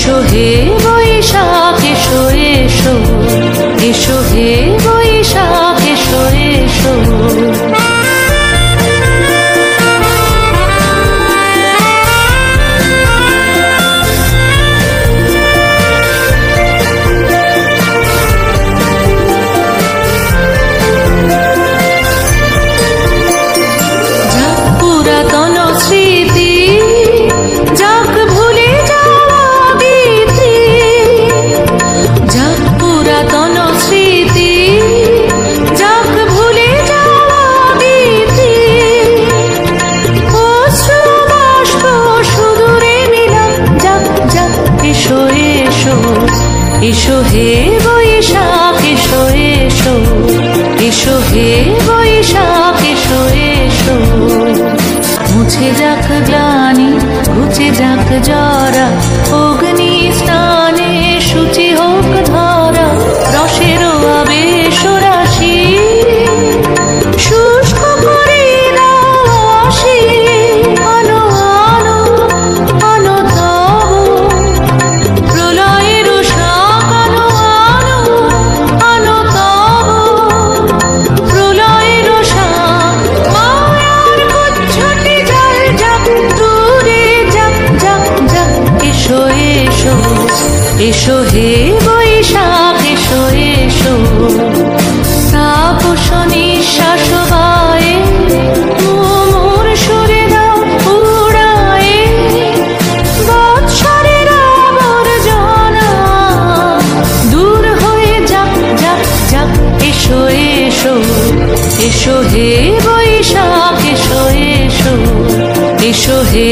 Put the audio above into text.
এসো হে বৈশাখ এসো এসো, এসো হে বৈশাখ এসো এসো। এসো হে বৈশাখ এসো এসো, এসো হে বৈশাখ এসো এসো। মুছে যাক গ্লানি ঘুচে যাক জরা, অগ্নি স্নানে শুচি হোক ধরা, রসের আবেশ রাশি শুষ্ক করে দাও আসি। আনো আনো আনো তব প্রলয়ের শাক, আনো আনো আনো তব প্রলয়ের শাক। মায়ার গুচ্ছটি জল যাক দূরে যাক যাক যাক। এসো এসো, এসো হে বৈশাখ এসো এসো। তাপস নিঃশ্বাস বায়ে মোর সুরে দাও উড়ায়ে, বৎসরের আবর্জনা দূর হয়ে যাক যাক যাক। এসো এসো, এসো হে বৈশাখ এসো এসো, এসো হে